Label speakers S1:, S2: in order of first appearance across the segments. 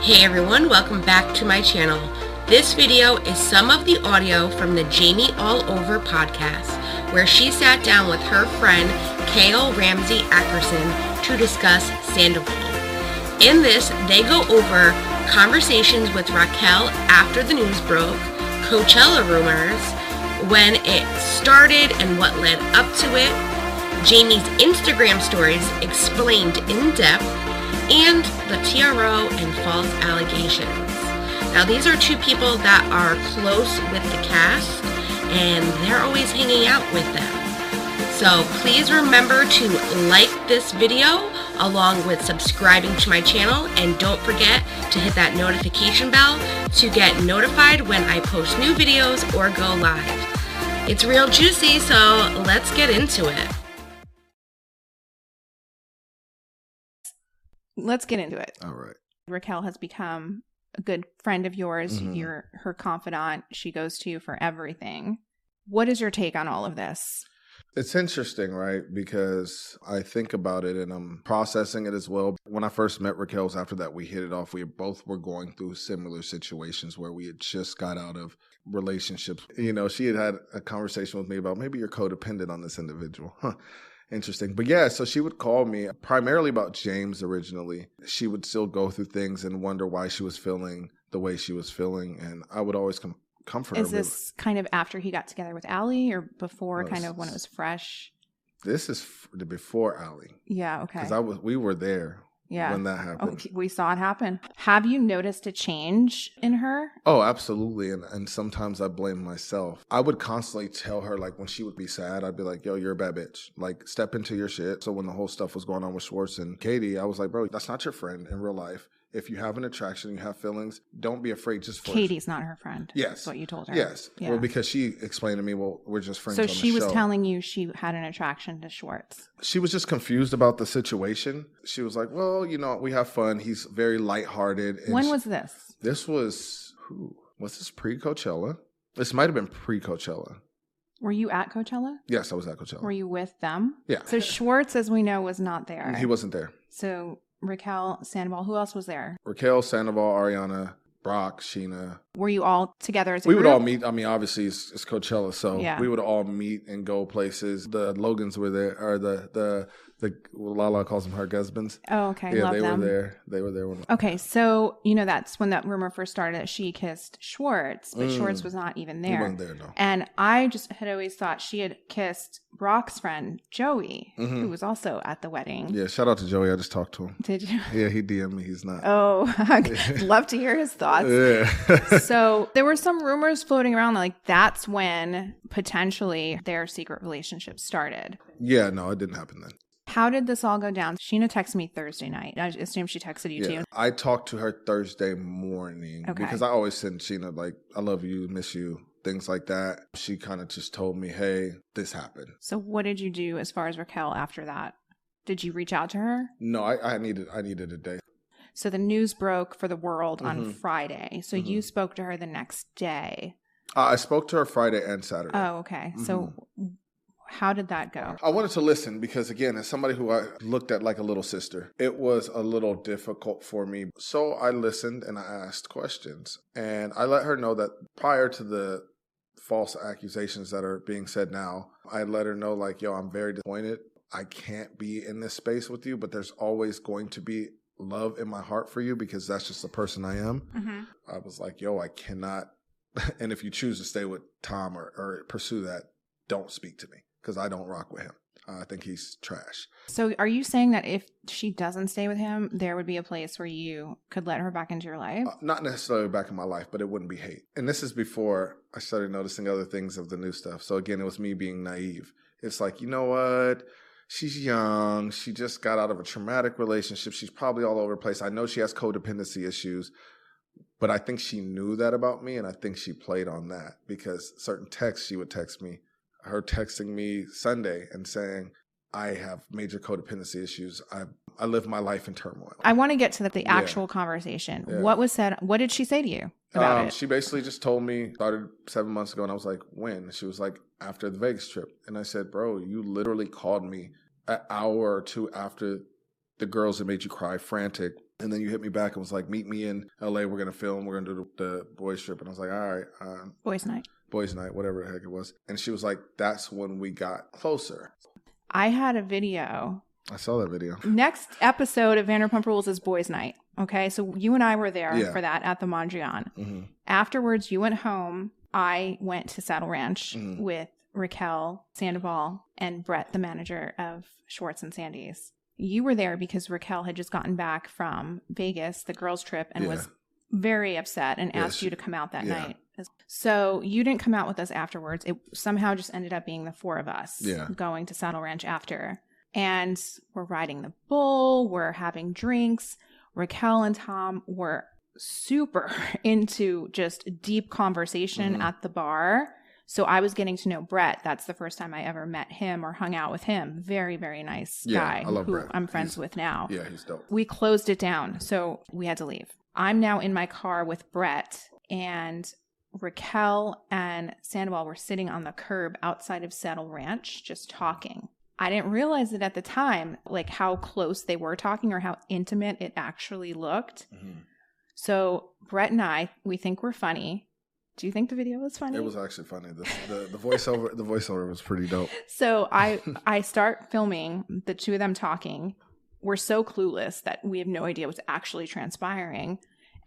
S1: Hey everyone, welcome back to my channel. This video is some of the audio from the Jamie All Over podcast, where she sat down with her friend Kale Ramsey Ackerson to discuss Sandoval. In this, they go over conversations with Raquel after the news broke, Coachella rumors, when it started and what led up to it, Jamie's Instagram stories explained in depth, and the TRO and false allegations. Now, these are two people that are close with the cast, and they're always hanging out with them. So please remember to like this video along with subscribing to my channel, and don't forget to hit that notification bell to get notified when I post new videos or go live. It's real juicy, so let's get into it.
S2: Let's get into it.
S3: All right.
S2: Raquel has become a good friend of yours. Mm-hmm. You're her confidant. She goes to you for everything. What is your take on all of this?
S3: It's interesting, right? Because I think about it and I'm processing it as well. When I first met Raquel, after that we hit it off. We both were going through similar situations where we had just got out of relationships. You know, she had a conversation with me about maybe you're codependent on this individual. Interesting. But yeah, so she would call me primarily about James originally. She would still go through things and wonder why she was feeling the way she was feeling. And I would always comfort her.
S2: Is this kind of after he got together with Allie or before, kind of when it was fresh?
S3: This is before Allie.
S2: Yeah, okay.
S3: Because we were there. Yeah. When that happened.
S2: Oh, we saw it happen. Have you noticed a change in her?
S3: Oh, absolutely. And sometimes I blame myself. I would constantly tell her, like, when she would be sad, I'd be like, yo, you're a bad bitch. Like, step into your shit. So when the whole stuff was going on with Schwartz and Katie, I was like, bro, that's not your friend in real life. If you have an attraction, you have feelings, don't be afraid. Just
S2: Katie's not her friend.
S3: Yes.
S2: That's what you told her.
S3: Yes. Yeah. Well, because she explained to me, well, we're just friends on the show.
S2: So she was telling you she had an attraction to Schwartz.
S3: She was just confused about the situation. She was like, well, you know, we have fun. He's very lighthearted. And
S2: when was this?
S3: This was, was this pre-Coachella? This might have been pre-Coachella.
S2: Were you at Coachella?
S3: Yes, I was at Coachella.
S2: Were you with them?
S3: Yeah.
S2: So Schwartz, as we know, was not there.
S3: He wasn't there.
S2: So Raquel, Sandoval, who else was there?
S3: Raquel, Sandoval, Ariana, Brock, Scheana.
S2: Were you all together as a
S3: group?
S2: We
S3: would all meet. I mean, obviously it's Coachella, so
S2: yeah.
S3: We would all meet and go places. The Logans were there, or the Lala calls them her husbands.
S2: Oh, okay.
S3: Yeah,
S2: Love
S3: they
S2: them.
S3: were there. They were there.
S2: Okay, so you know that's when that rumor first started that she kissed Schwartz, but Schwartz was not even there.
S3: He wasn't there, no.
S2: And I just had always thought she had kissed Brock's friend Joey, who was also at the wedding.
S3: Yeah, shout out to Joey. I just talked to him.
S2: Did you?
S3: Yeah, he DM'd me. He's not.
S2: Oh, I'd love to hear his thoughts.
S3: Yeah.
S2: So there were some rumors floating around like that's when potentially their secret relationship started.
S3: Yeah, no, it didn't happen then.
S2: How did this all go down? Scheana texted me Thursday night. I assume she texted you too.
S3: I talked to her Thursday morning because I always send Scheana like, I love you, miss you, things like that. She kind of just told me, hey, this happened.
S2: So what did you do as far as Raquel after that? Did you reach out to her?
S3: No, I needed a day.
S2: So the news broke for the world on Friday. So you spoke to her the next day.
S3: I spoke to her Friday and Saturday.
S2: Oh, okay. So how did that go?
S3: I wanted to listen because, again, as somebody who I looked at like a little sister, it was a little difficult for me. So I listened and I asked questions. And I let her know that prior to the false accusations that are being said now, I let her know like, yo, I'm very disappointed. I can't be in this space with you, but there's always going to be love in my heart for you because that's just the person I am. I was like, yo, I cannot. And if you choose to stay with Tom or pursue that, don't speak to me. Because I don't rock with him. I think he's trash.
S2: So are you saying that if she doesn't stay with him, there would be a place where you could let her back into your life?
S3: Not necessarily back in my life, but it wouldn't be hate. And this is before I started noticing other things of the new stuff. So again, it was me being naive. It's like, you know what? She's young. She just got out of a traumatic relationship. She's probably all over the place. I know she has codependency issues. But I think she knew that about me. And I think she played on that because certain texts she would text me. Her texting me Sunday and saying, I have major codependency issues. I live my life in turmoil.
S2: I want to get to the actual conversation. Yeah. What was said? What did she say to you about it?
S3: She basically just told me, started 7 months ago, and I was like, when? She was like, after the Vegas trip. And I said, bro, you literally called me an hour or two after the girls that made you cry, frantic. And then you hit me back and was like, meet me in LA. We're going to film. We're going to do the boys trip. And I was like, all right.
S2: Boys night,
S3: whatever the heck it was. And she was like, that's when we got closer.
S2: I had a video.
S3: I saw that video.
S2: Next episode of Vanderpump Rules is boys night. Okay. So you and I were there for that at the Mondrian. Mm-hmm. Afterwards, you went home. I went to Saddle Ranch with Raquel, Sandoval, and Brett, the manager of Schwartz and Sandy's. You were there because Raquel had just gotten back from Vegas, the girls' trip, and was very upset and asked you to come out that night. So you didn't come out with us afterwards. It somehow just ended up being the four of us going to Saddle Ranch after. And we're riding the bull. We're having drinks. Raquel and Tom were super into just deep conversation at the bar. So I was getting to know Brett. That's the first time I ever met him or hung out with him. Very, very nice guy
S3: I love
S2: who
S3: Brett.
S2: I'm friends with now.
S3: Yeah, he's dope.
S2: We closed it down. So we had to leave. I'm now in my car with Brett, and Raquel and Sandoval were sitting on the curb outside of Saddle Ranch just talking. I didn't realize it at the time, like how close they were talking or how intimate it actually looked. Mm-hmm. So Brett and I, we think we're funny. Do you think the video was funny?
S3: It was actually funny. The voiceover was pretty dope.
S2: So I start filming the two of them talking. We're so clueless that we have no idea what's actually transpiring.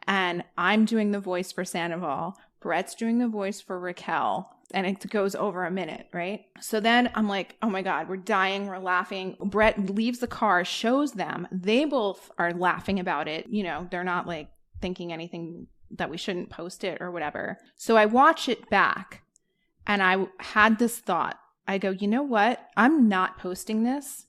S2: And I'm doing the voice for Sandoval. Brett's doing the voice for Raquel. And it goes over a minute, right? So then I'm like, oh my God, we're dying. We're laughing. Brett leaves the car, shows them. They both are laughing about it. You know, they're not like thinking anything that we shouldn't post it or whatever. So I watch it back and I had this thought. I go, you know what? I'm not posting this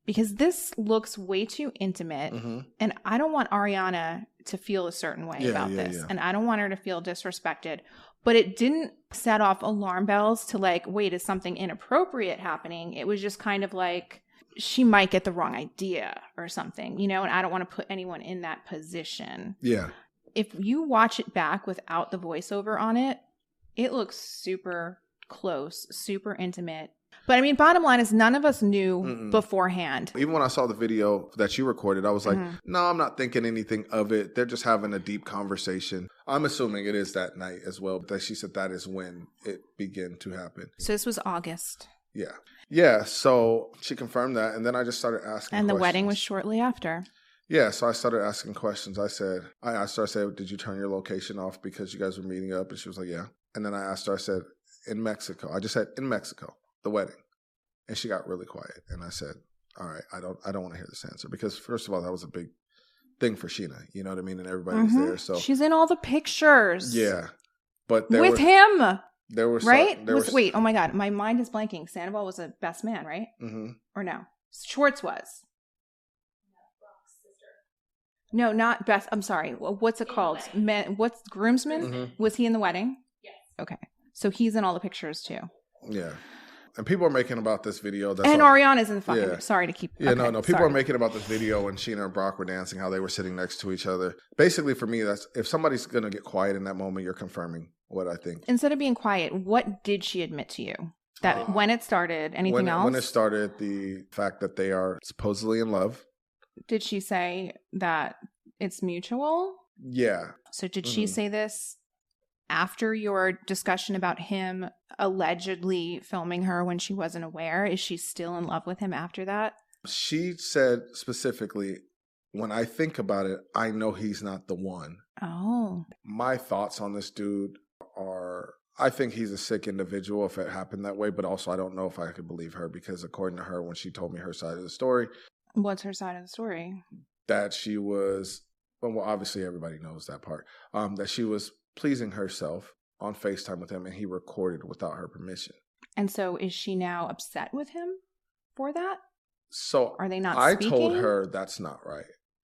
S2: because this looks way too intimate. Mm-hmm. And I don't want Ariana to feel a certain way about this. Yeah. And I don't want her to feel disrespected. But it didn't set off alarm bells to like, wait, is something inappropriate happening? It was just kind of like, she might get the wrong idea or something, you know, and I don't want to put anyone in that position.
S3: Yeah.
S2: If you watch it back without the voiceover on it, it looks super close, super intimate. But I mean, bottom line is none of us knew beforehand. Even
S3: when I saw the video that you recorded, I was like, no, I'm not thinking anything of it. They're just having a deep conversation. I'm assuming it is that night as well. But she said that is when it began to happen.
S2: So this was August.
S3: Yeah. Yeah. So she confirmed that. And then I just started asking
S2: And the
S3: questions.
S2: wedding was shortly after.
S3: Yeah, so I started asking questions. I asked her, I said, did you turn your location off because you guys were meeting up? And she was like, yeah. And then I asked her, I said, in Mexico. I just said, in Mexico, the wedding. And she got really quiet. And I said, all right, I don't want to hear this answer. Because first of all, that was a big thing for Scheana. You know what I mean? And everybody was there. So
S2: she's in all the pictures.
S3: Yeah. But
S2: with him.
S3: There were
S2: right? Wait, oh my God. My mind is blanking. Sandoval was a best man, right? Mm-hmm. Or no? Schwartz was. No, not best. I'm sorry. What's it called? What's groomsman? Mm-hmm. Was he in the wedding? Yes. Okay. So he's in all the pictures too.
S3: Yeah. And people are making about this video.
S2: Ariana's in the fucking. Yeah. Sorry to keep.
S3: Yeah, okay, no. People are making about this video when Scheana and Brock were dancing, how they were sitting next to each other. Basically, for me, that's if somebody's gonna get quiet in that moment, you're confirming what I think.
S2: Instead of being quiet, what did she admit to you? That when it started, anything else?
S3: When it started, the fact that they are supposedly in love.
S2: Did she say that it's mutual?
S3: Yeah.
S2: So did she say this after your discussion about him allegedly filming her when she wasn't aware? Is she still in love with him after that? She
S3: said specifically, when I think about it, I know he's not the one.
S2: Oh.
S3: My thoughts on this dude are, I think he's a sick individual if it happened that way, but also I don't know if I could believe her because according to her, when she told me her side of the story.
S2: What's her side of the story?
S3: That she was, well, obviously everybody knows that part, that she was pleasing herself on FaceTime with him and he recorded without her permission.
S2: And so is she now upset with him for that?
S3: So
S2: are they not
S3: speaking? I told her that's not right.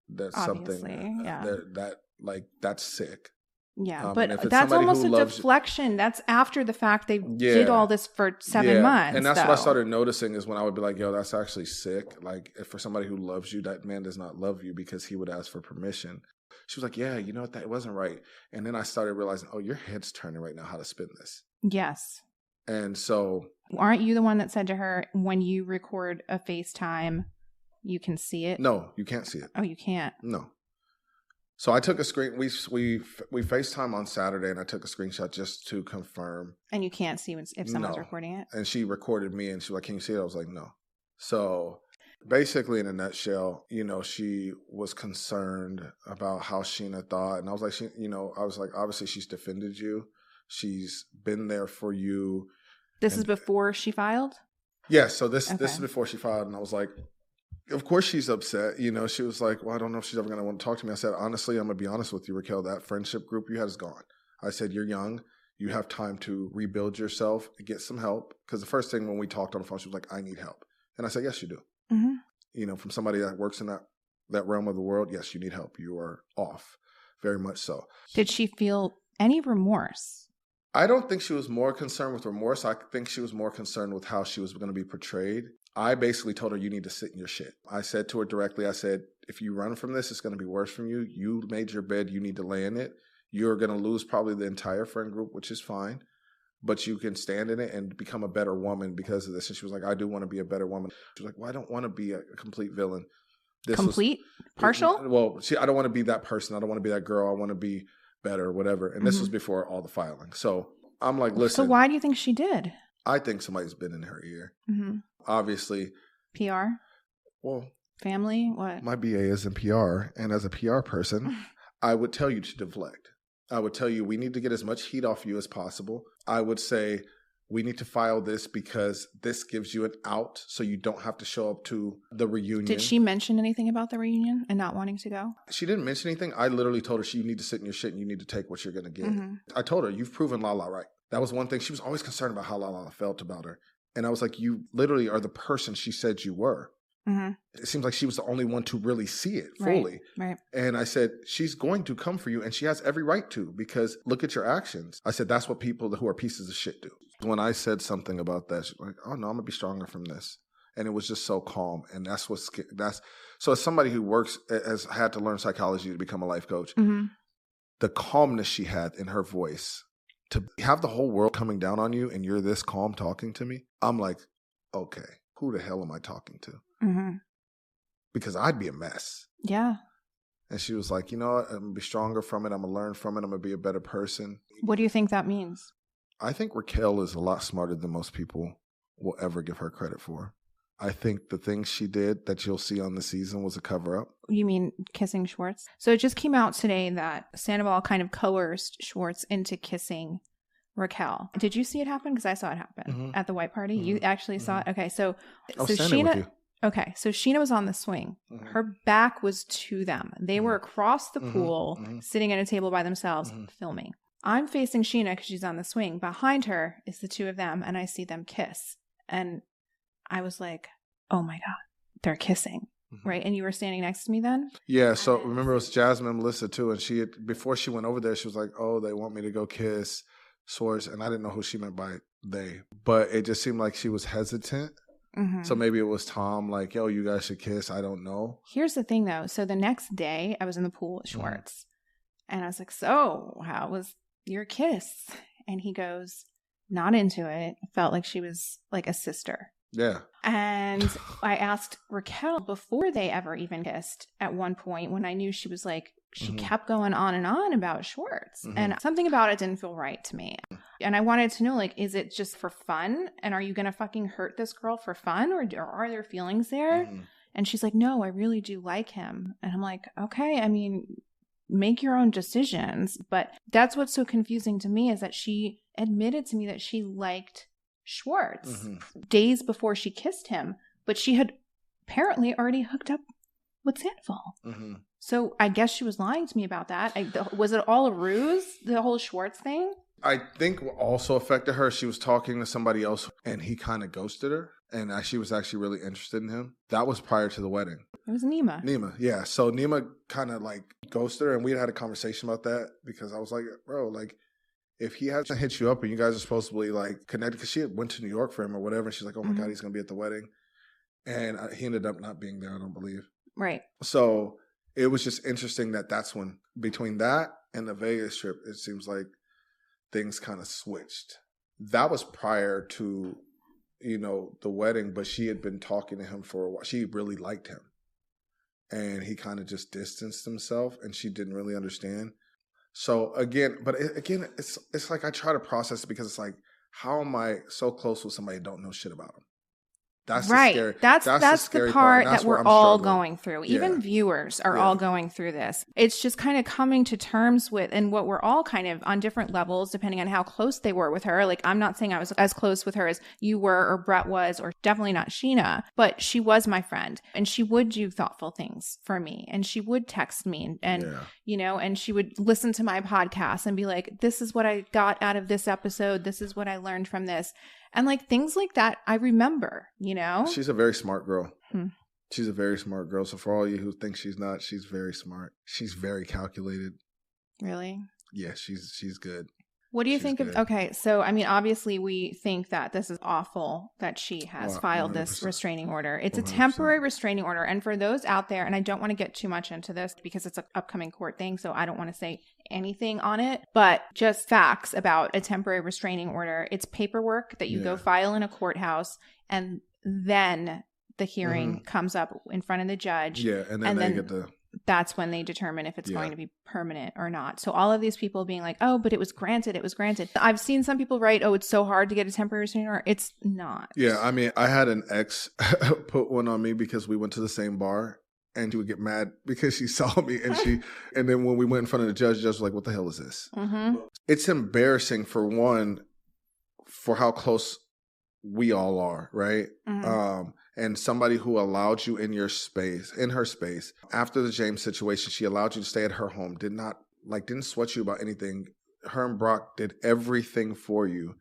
S3: That's
S2: obviously,
S3: something that's sick.
S2: Yeah, but that's almost a deflection. That's after the fact they did all this for 7 months.
S3: And that's what I started noticing is when I would be like, yo, that's actually sick. Like, if for somebody who loves you, that man does not love you because he would ask for permission. She was like, yeah, you know what? That wasn't right. And then I started realizing, oh, your head's turning right now how to spin this.
S2: Yes.
S3: And so.
S2: Aren't you the one that said to her, when you record a FaceTime You can see it?
S3: No, you can't see it.
S2: Oh, you can't?
S3: No. So I took a screen. We FaceTime on Saturday, and I took a screenshot just to confirm.
S2: And you can't see if someone's recording it?
S3: And she recorded me, and she was like, "Can you see it?" I was like, "No." So basically, in a nutshell, she was concerned about how Scheana thought, and I was like, obviously she's defended you. She's been there for you.
S2: This is before she filed?
S3: Yeah. So this is before she filed, and I was like, of course she's upset. She was like, well, I don't know if she's ever going to want to talk to me. I said, honestly, I'm going to be honest with you, Raquel. That friendship group you had is gone. I said, you're young. You have time to rebuild yourself, get some help. Because the first thing when we talked on the phone, she was like, I need help. And I said, yes, you do.
S2: Mm-hmm.
S3: From somebody that works in that realm of the world, yes, you need help. You are off. Very much so.
S2: Did she feel any remorse?
S3: I don't think she was more concerned with remorse. I think she was more concerned with how she was going to be portrayed. I basically told her, you need to sit in your shit. I said to her directly, I said, if you run from this, it's going to be worse from you. You made your bed. You need to lay in it. You're going to lose probably the entire friend group, which is fine. But you can stand in it and become a better woman because of this. And she was like, I do want to be a better woman. She was like, well, I don't want to be a complete villain.
S2: Partial?
S3: Well, I don't want to be that person. I don't want to be that girl. I want to be better, whatever. And this was before all the filing. So I'm like, listen.
S2: So why do you think she did?
S3: I think somebody's been in her ear.
S2: Mm-hmm.
S3: Obviously.
S2: PR?
S3: Well.
S2: Family? What?
S3: My BA is in PR. And as a PR person, I would tell you to deflect. I would tell you we need to get as much heat off you as possible. I would say we need to file this because this gives you an out so you don't have to show up to the reunion.
S2: Did she mention anything about the reunion and not wanting to go?
S3: She didn't mention anything. I literally told her you need to sit in your shit and you need to take what you're going to get. Mm-hmm. I told her, you've proven Lala right. That was one thing. She was always concerned about how Lala felt about her. And I was like, you literally are the person she said you were. Mm-hmm. It seems like she was the only one to really see it fully.
S2: Right.
S3: And I said, she's going to come for you and she has every right to because look at your actions. I said, that's what people who are pieces of shit do. When I said something about that, she's like, oh no, I'm going to be stronger from this. And it was just so calm. And so as somebody who has had to learn psychology to become a life coach, the calmness she had in her voice, to have the whole world coming down on you and you're this calm talking to me, I'm like, okay, who the hell am I talking to? Mm-hmm. Because I'd be a mess.
S2: Yeah.
S3: And she was like, you know what? I'm going to be stronger from it. I'm going to learn from it. I'm going to be a better person.
S2: What do you think that means?
S3: I think Raquel is a lot smarter than most people will ever give her credit for. I think the things she did that you'll see on the season was a cover-up.
S2: You mean kissing Schwartz? So it just came out today that Sandoval kind of coerced Schwartz into kissing Raquel. Did you see it happen? Because I saw it happen at the white party. You actually saw it? Okay, so Scheana... Okay, so Scheana was on the swing. Her back was to them. They were across the pool, sitting at a table by themselves, filming. I'm facing Scheana because she's on the swing. Behind her is the two of them, and I see them kiss. And I was like, oh my God, they're kissing. Right? And you were standing next to me then?
S3: Yeah, so remember it was Jasmine and Melissa too, and before she went over there, she was like, oh, they want me to go kiss Schwartz, and I didn't know who she meant by they. But it just seemed like she was hesitant. So maybe it was Tom like, yo, you guys should kiss. I don't know. Here's
S2: the thing, though. So the next day, I was in the pool with Schwartz. And I was like, so how was your kiss? And he goes, not into it. Felt like she was like a sister.
S3: Yeah.
S2: And I asked Raquel before they ever even kissed at one point when I knew she was like, she kept going on and on about Schwartz. And something about it didn't feel right to me. And I wanted to know, like, is it just for fun? And are you going to fucking hurt this girl for fun? Or are there feelings there? And she's like, no, I really do like him. And I'm like, okay, I mean, make your own decisions. But that's what's so confusing to me is that she admitted to me that she liked Schwartz days before she kissed him. But she had apparently already hooked up with Sandoval. So I guess she was lying to me about that. Was it all a ruse, the whole Schwartz thing?
S3: I think what also affected her, she was talking to somebody else and he kind of ghosted her. And she was actually really interested in him. That was prior to the wedding.
S2: It was Nima.
S3: Nima, yeah. So Nima kind of like ghosted her and we had a conversation about that because I was like, bro, like if he hasn't hit you up and you guys are supposedly like connected, because she had went to New York for him or whatever. And she's like, oh my God, he's going to be at the wedding. And he ended up not being there, I don't believe.
S2: Right.
S3: So it was just interesting that's when, between that and the Vegas trip, it seems like things kind of switched. That was prior to, the wedding, but she had been talking to him for a while. She really liked him. and he kind of just distanced himself, and she didn't really understand. So again, it's like I try to process it because it's like, how am I so close with somebody that don't know shit about them? That's
S2: right.
S3: The scary,
S2: that's
S3: the scary
S2: the part
S3: that
S2: we're all going through. Even viewers are all going through this. It's just kind of coming to terms with, and what we're all kind of on different levels, depending on how close they were with her. Like, I'm not saying I was as close with her as you were or Brett was, or definitely not Scheana, but she was my friend, and she would do thoughtful things for me, and she would text me and you know, and she would listen to my podcast and be like, this is what I got out of this episode. This is what I learned from this. And like things like that, I remember, you know?
S3: She's a very smart girl. She's a very smart girl. So for all you who think she's not, she's very smart. She's very calculated.
S2: Really?
S3: Yeah, she's good.
S2: What do you think of, okay, so I mean, obviously we think that this is awful that she has filed 100%. This restraining order. It's 100%. A temporary restraining order. And for those out there, and I don't want to get too much into this because it's an upcoming court thing, so I don't want to say anything on it, but just facts about a temporary restraining order. It's paperwork that you go file in a courthouse, and then the hearing comes up in front of the judge. Yeah, and then they get the... That's when they determine if it's going to be permanent or not. So all of these people being like, oh, but it was granted. I've seen some people write, oh, it's so hard to get a temporary restraining order. It's not. Yeah, I mean, I had an ex put one on me because we went to the same bar, and she would get mad because she saw me, and and then when we went in front of the judge was like, what the hell is this? It's embarrassing, for one, for how close we all are, right? And somebody who allowed you in her space. After the James situation, she allowed you to stay at her home, didn't sweat you about anything. Her and Brock did everything for you.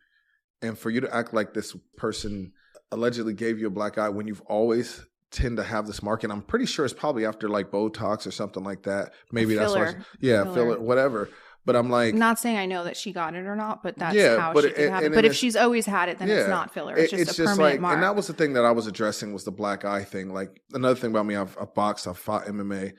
S2: And for you to act like this person allegedly gave you a black eye when you've always tend to have this mark, and I'm pretty sure it's probably after like Botox or something like that. Maybe that's why. Filler, whatever. But I'm like... Not saying I know that she got it or not, but that's how she could have it. But if she's always had it, then it's not filler. It's just a permanent mark. And that was the thing that I was addressing, was the black eye thing. Like, another thing about me, I've boxed, I've fought MMA.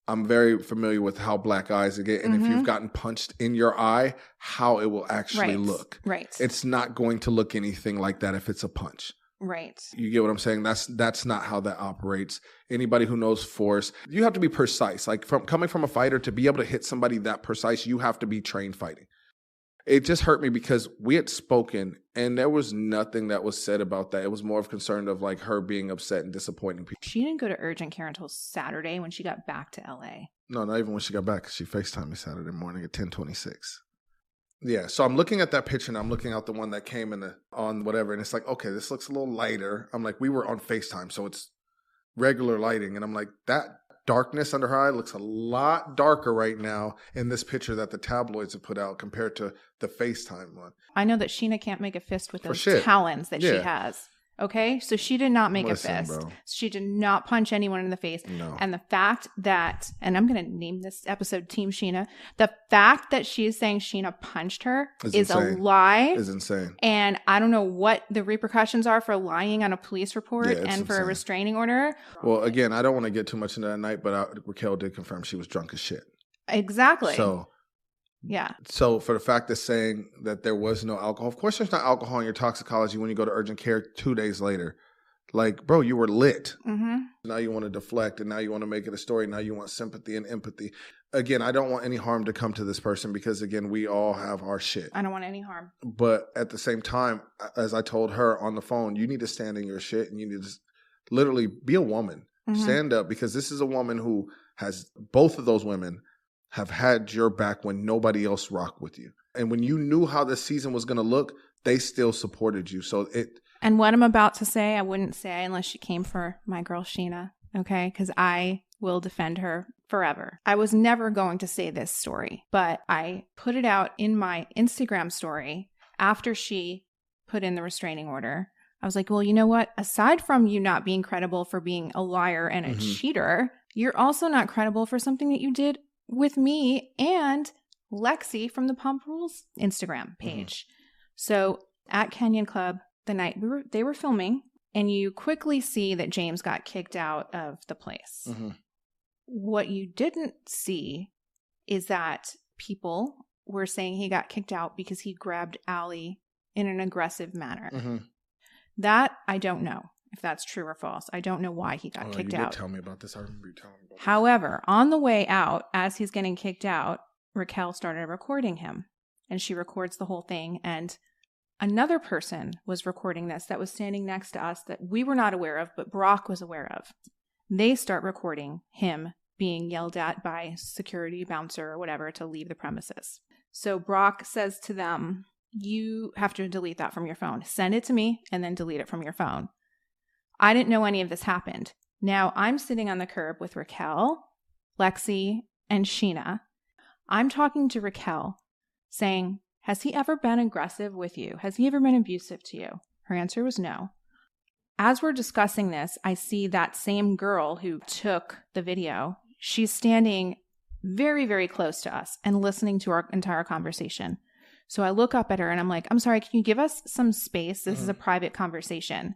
S2: I'm very familiar with how black eyes get. And if you've gotten punched in your eye, how it will actually look. Right. It's not going to look anything like that if it's a punch. Right. You get what I'm saying? That's not how that operates. Anybody who knows force, you have to be precise. Like, coming from a fighter, to be able to hit somebody that precise, you have to be trained fighting. It just hurt me because we had spoken and there was nothing that was said about that. It was more of concern of like her being upset and disappointing people. She didn't go to urgent care until Saturday when she got back to LA. No, not even when she got back. She FaceTimed me Saturday morning at 10:26. Yeah, so I'm looking at that picture and I'm looking at the one that came on whatever, and it's like, okay, this looks a little lighter. I'm like, we were on FaceTime, so it's regular lighting, and I'm like, that darkness under her eye looks a lot darker right now in this picture that the tabloids have put out compared to the FaceTime one. I know that Scheana can't make a fist with those talons that she has. Okay, so she did not make a fist. Bro. She did not punch anyone in the face. No. And the fact that, and I'm going to name this episode Team Scheana, the fact that she is saying Scheana punched her is a lie. Is insane. And I don't know what the repercussions are for lying on a police report and for a restraining order. Well, again, I don't want to get too much into that night, but Raquel did confirm she was drunk as shit. Exactly. So. Yeah. So for the fact of saying that there was no alcohol, of course there's not alcohol in your toxicology when you go to urgent care 2 days later. Like, bro, you were lit. Mm-hmm. Now you want to deflect, and now you want to make it a story. Now you want sympathy and empathy. Again, I don't want any harm to come to this person because, again, we all have our shit. I don't want any harm. But at the same time, as I told her on the phone, you need to stand in your shit and you need to literally be a woman. Mm-hmm. Stand up, because this is a woman who has, both of those women have had your back when nobody else rocked with you. And when you knew how this season was going to look, they still supported you. So And what I'm about to say, I wouldn't say unless she came for my girl Scheana, okay? Because I will defend her forever. I was never going to say this story, but I put it out in my Instagram story after she put in the restraining order. I was like, well, you know what? Aside from you not being credible for being a liar and a cheater, you're also not credible for something that you did with me and Lexi from the Pump Rules Instagram page. So at Canyon Club, the night they were filming, and you quickly see that James got kicked out of the place. What you didn't see is that people were saying he got kicked out because he grabbed Allie in an aggressive manner. That I don't know. if that's true or false. I don't know why he got kicked
S3: you
S2: out.
S3: Did tell me about this. I remember you telling me about this.
S2: However, on the way out, as he's getting kicked out, Raquel started recording him. And she records the whole thing. And another person was recording this that was standing next to us that we were not aware of, but Brock was aware of. They start recording him being yelled at by security bouncer or whatever to leave the premises. So Brock says to them, you have to delete that from your phone. Send it to me and then delete it from your phone. I didn't know any of this happened. Now I'm sitting on the curb with Raquel, Lexi, and Scheana. I'm talking to Raquel saying, has he ever been aggressive with you? Has he ever been abusive to you? Her answer was no. As we're discussing this, I see that same girl who took the video. She's standing very, very close to us and listening to our entire conversation. So I look up at her and I'm like, I'm sorry, can you give us some space? This is a private conversation.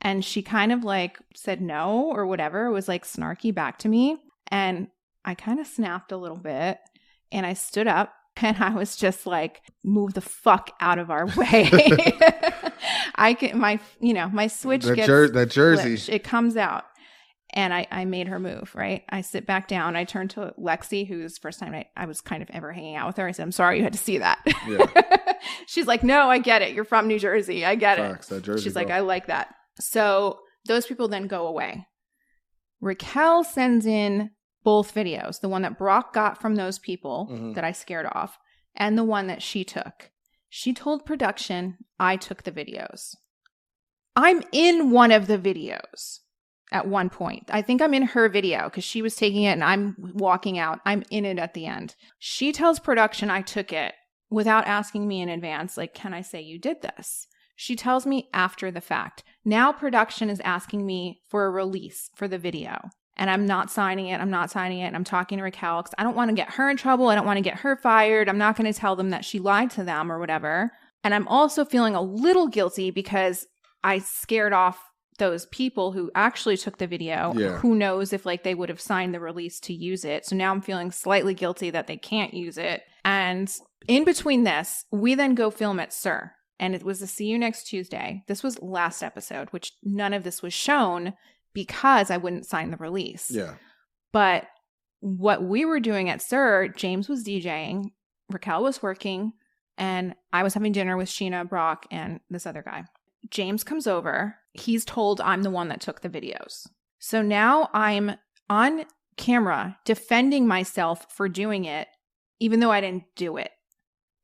S2: And she kind of like said no or whatever. It was like snarky back to me. And I kind of snapped a little bit and I stood up and I was just like, move the fuck out of our way. My switch gets
S3: that jersey.
S2: Flipped. It comes out. And I made her move, right? I sit back down. I turned to Lexi, who's first time I was kind of ever hanging out with her. I said, I'm sorry you had to see that. Yeah. She's like, no, I get it. You're from New Jersey. I get
S3: Facts,
S2: it.
S3: That Jersey
S2: She's
S3: girl.
S2: like, I like that. So those people then go away. Raquel sends in both videos, the one that Brock got from those people that I scared off and the one that she took. She told production, I took the videos. I'm in one of the videos. At one point. I think I'm in her video because she was taking it and I'm walking out. I'm in it at the end. She tells production I took it without asking me in advance, like, can I say you did this? She tells me after the fact. Now production is asking me for a release for the video. And I'm not signing it. I'm talking to Raquel because I don't want to get her in trouble. I don't want to get her fired. I'm not going to tell them that she lied to them or whatever. And I'm also feeling a little guilty because I scared off those people who actually took the video.
S3: Yeah.
S2: Who knows if like they would have signed the release to use it. So now I'm feeling slightly guilty that they can't use it. And in between this, we then go film at SUR. And it was a See You Next Tuesday. This was last episode, which none of this was shown because I wouldn't sign the release.
S3: Yeah.
S2: But what we were doing at SUR, James was DJing, Raquel was working, and I was having dinner with Scheana, Brock, and this other guy. James comes over. He's told I'm the one that took the videos. So now I'm on camera defending myself for doing it, even though I didn't do it,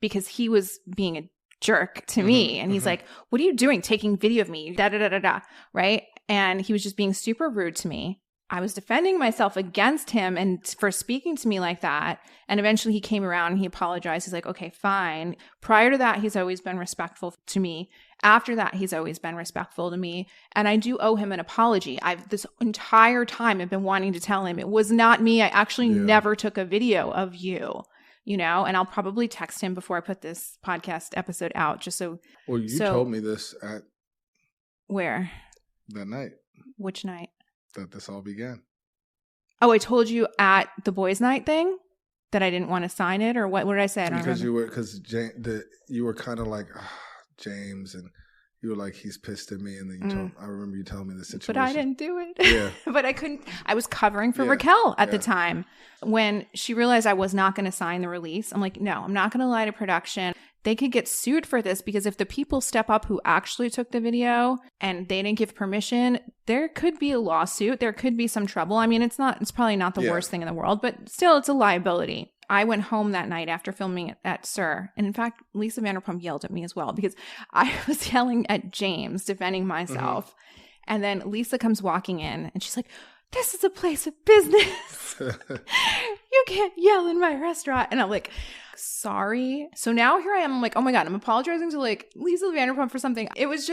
S2: because he was being a jerk to me. And he's like, what are you doing taking video of me? Da, da, da, da, da. Right? And he was just being super rude to me. I was defending myself against him and for speaking to me like that. And eventually he came around and he apologized. He's like, okay, fine. Prior to that, he's always been respectful to me. After that, he's always been respectful to me. And I do owe him an apology. This entire time I've been wanting to tell him it was not me. I actually never took a video of you, and I'll probably text him before I put this podcast episode out just so.
S3: Well, you told me this at.
S2: Where?
S3: That night.
S2: Which night?
S3: That this all began.
S2: Oh, I told you at the boys' night thing that I didn't want to sign it, or what did I say? I don't remember.
S3: You were kind of like James, and you were like, he's pissed at me, and then I remember you telling me the situation.
S2: But I didn't do it.
S3: Yeah.
S2: But I couldn't. I was covering for Raquel at the time. When she realized I was not going to sign the release, I'm like, no, I'm not going to lie to production. They could get sued for this because if the people step up who actually took the video and they didn't give permission, there could be a lawsuit. There could be some trouble. I mean, it's probably not the worst thing in the world, but still it's a liability. I went home that night after filming it at SUR. And in fact, Lisa Vanderpump yelled at me as well because I was yelling at James, defending myself. And then Lisa comes walking in and she's like, this is a place of business. You can't yell in my restaurant. And I'm like, sorry. So now here I am. I'm like, oh my God, I'm apologizing to like Lisa Vanderpump for something. It was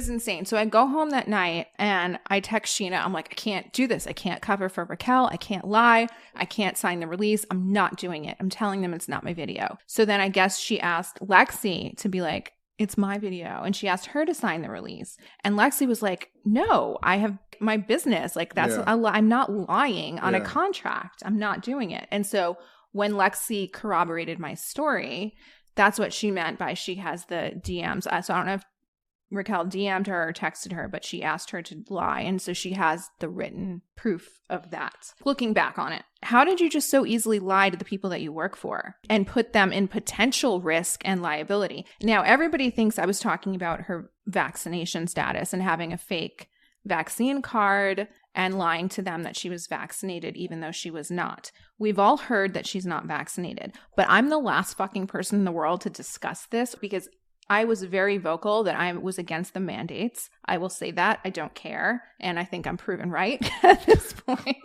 S2: insane. So I go home that night and I text Scheana. I'm like, I can't do this. I can't cover for Raquel. I can't lie. I can't sign the release. I'm not doing it. I'm telling them it's not my video. So then I guess she asked Lexi to be like, it's my video. And she asked her to sign the release. And Lexi was like, no, I have my business. Like I'm not lying on a contract. I'm not doing it. And so when Lexi corroborated my story, that's what she meant by she has the DMs. So I don't know if Raquel DM'd her or texted her, but she asked her to lie. And so she has the written proof of that. Looking back on it, how did you just so easily lie to the people that you work for and put them in potential risk and liability? Now, everybody thinks I was talking about her vaccination status and having a fake vaccine card and lying to them that she was vaccinated even though she was not. We've all heard that she's not vaccinated, but I'm the last fucking person in the world to discuss this because I was very vocal that I was against the mandates. I will say that. I don't care. And I think I'm proven right at this point.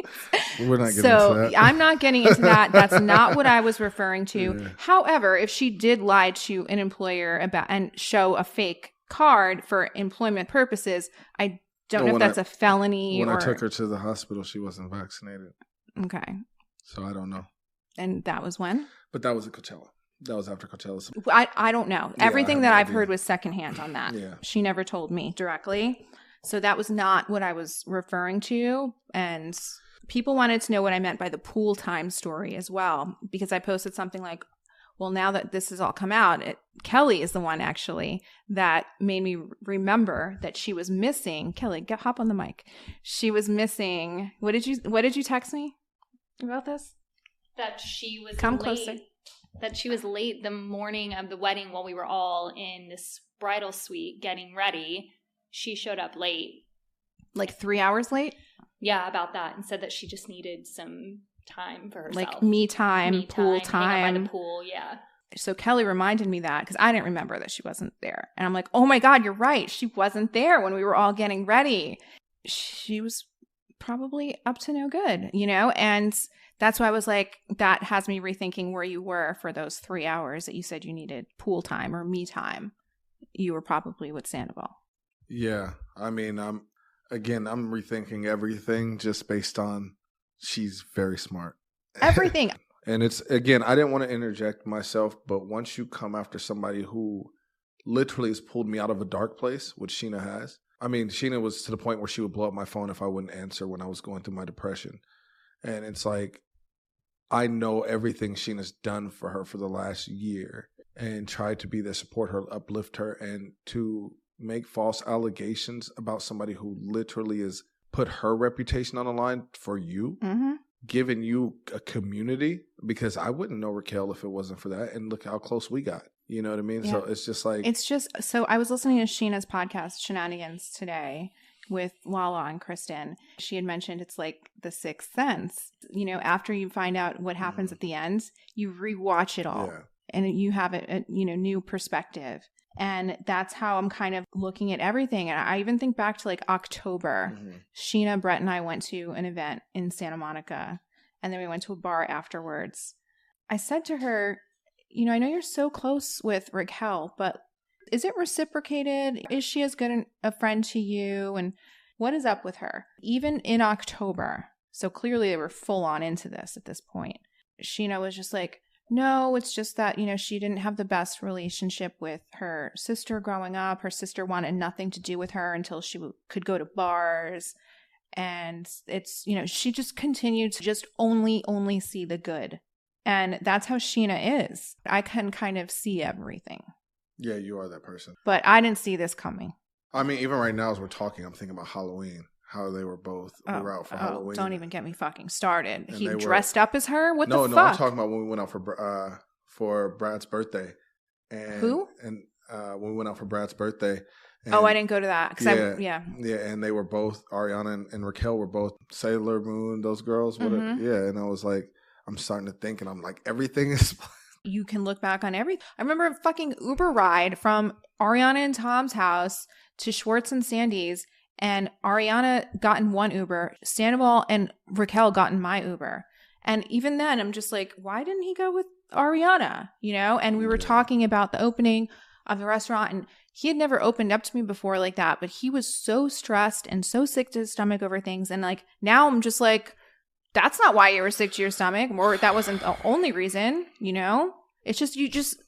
S3: We're not getting into that.
S2: I'm not getting into that. That's not what I was referring to.
S3: Yeah.
S2: However, if she did lie to an employer about and show a fake card for employment purposes, I don't know if that's a felony.
S3: When I took her to the hospital, she wasn't vaccinated.
S2: Okay.
S3: So I don't know.
S2: And that was when?
S3: But that was at Coachella. That was after Coachella.
S2: I don't know.
S3: Yeah,
S2: Everything
S3: I
S2: that
S3: have no
S2: I've
S3: idea.
S2: heard was secondhand on that.
S3: Yeah.
S2: She never told me directly. So that was not what I was referring to. And people wanted to know what I meant by the pool time story as well, because I posted something like, well, now that this has all come out, Kelly is the one actually that made me remember that she was missing. Kelly, hop on the mic. She was missing. What did you text me about this?
S4: That she was
S2: Come
S4: late.
S2: closer.
S4: That she was late the morning of the wedding while we were all in this bridal suite getting ready. She showed up late.
S2: Like 3 hours late?
S4: Yeah, about that. And said that she just needed some time for herself.
S2: Like me time, pool
S4: hang out
S2: time.
S4: by the pool, yeah.
S2: So Kelly reminded me that because I didn't remember that she wasn't there. And I'm like, oh my God, you're right. She wasn't there when we were all getting ready. She was probably up to no good, And that's why I was like, that has me rethinking where you were for those 3 hours that you said you needed pool time or me time. You were probably with Sandoval.
S3: Yeah. I mean, I'm rethinking everything just based on she's very smart.
S2: Everything.
S3: And it's, again, I didn't want to interject myself, but once you come after somebody who literally has pulled me out of a dark place, which Scheana has. I mean, Scheana was to the point where she would blow up my phone if I wouldn't answer when I was going through my depression. And it's like, I know everything Sheena's done for her for the last year and tried to be there, support her, uplift her, and to make false allegations about somebody who literally has put her reputation on the line for you, giving you a community, because I wouldn't know Raquel if it wasn't for that. And look how close we got. You know what I mean? Yeah. So it's just like...
S2: So I was listening to Sheena's podcast, Shenanigans, today with Lala and Kristen. She had mentioned it's like the sixth sense. After you find out what happens at the end, you rewatch it all. Yeah. And you have a new perspective. And that's how I'm kind of looking at everything. And I even think back to like October. Scheana, Brett, and I went to an event in Santa Monica. And then we went to a bar afterwards. I said to her, I know you're so close with Raquel, but is it reciprocated? Is she as good a friend to you? And what is up with her? Even in October, so clearly they were full on into this at this point. Scheana was just like, no, it's just that, she didn't have the best relationship with her sister growing up. Her sister wanted nothing to do with her until she could go to bars. And it's, she just continued to just only see the good. And that's how Scheana is. I can kind of see everything.
S3: Yeah, you are that person.
S2: But I didn't see this coming.
S3: I mean, even right now as we're talking, I'm thinking about Halloween. How they were both. We were out for Halloween.
S2: Don't even get me fucking started. He dressed up as her? What the fuck?
S3: No, I'm talking about when we went out for Brad's birthday. And,
S2: who?
S3: And when we went out for Brad's birthday. And,
S2: I didn't go to that.
S3: Yeah, and they were both, Ariana and Raquel were both Sailor Moon, those girls. Yeah, and I was like, I'm starting to think, and I'm like, everything is...
S2: You can look back on everything. I remember a fucking Uber ride from Ariana and Tom's house to Schwartz and Sandy's, and Ariana got in one Uber, Sandoval and Raquel got in my Uber. And even then, I'm just like, why didn't he go with Ariana? And we were talking about the opening of the restaurant, and he had never opened up to me before like that, but he was so stressed and so sick to his stomach over things. And like, now I'm just like, that's not why you were sick to your stomach, or that wasn't the only reason, It's just,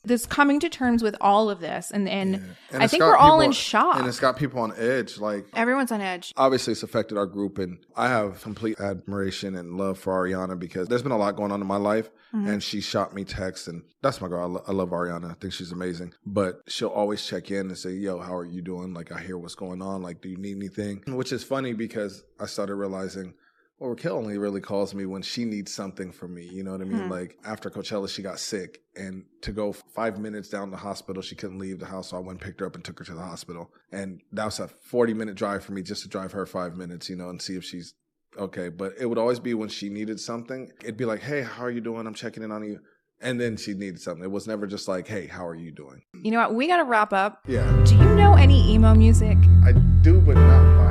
S2: this coming to terms with all of this. And I think
S3: got
S2: we're all
S3: people-
S2: in shock.
S3: And it's got people on edge. Like,
S2: Everyone's on edge.
S3: obviously it's affected our group, and I have complete admiration and love for Ariana because there's been a lot going on in my life, and she shot me texts, and that's my girl. I love Ariana. I think she's amazing, but she'll always check in and say, yo, how are you doing? Like, I hear what's going on. Like, do you need anything? Which is funny because I started realizing, well, Raquel only really calls me when she needs something from me. You know what I mean? Like, after Coachella, she got sick, and to go 5 minutes down the hospital, she couldn't leave the house. So I went and picked her up and took her to the hospital. And that was a 40-minute drive for me just to drive her 5 minutes, you know, and see if she's okay. But it would always be when she needed something. It'd be like, hey, how are you doing? I'm checking in on you. And then she needed something. It was never just like, hey, how are you doing?
S2: You know what? We got to wrap up.
S3: Yeah.
S2: Do you know any emo music?
S3: I do, but not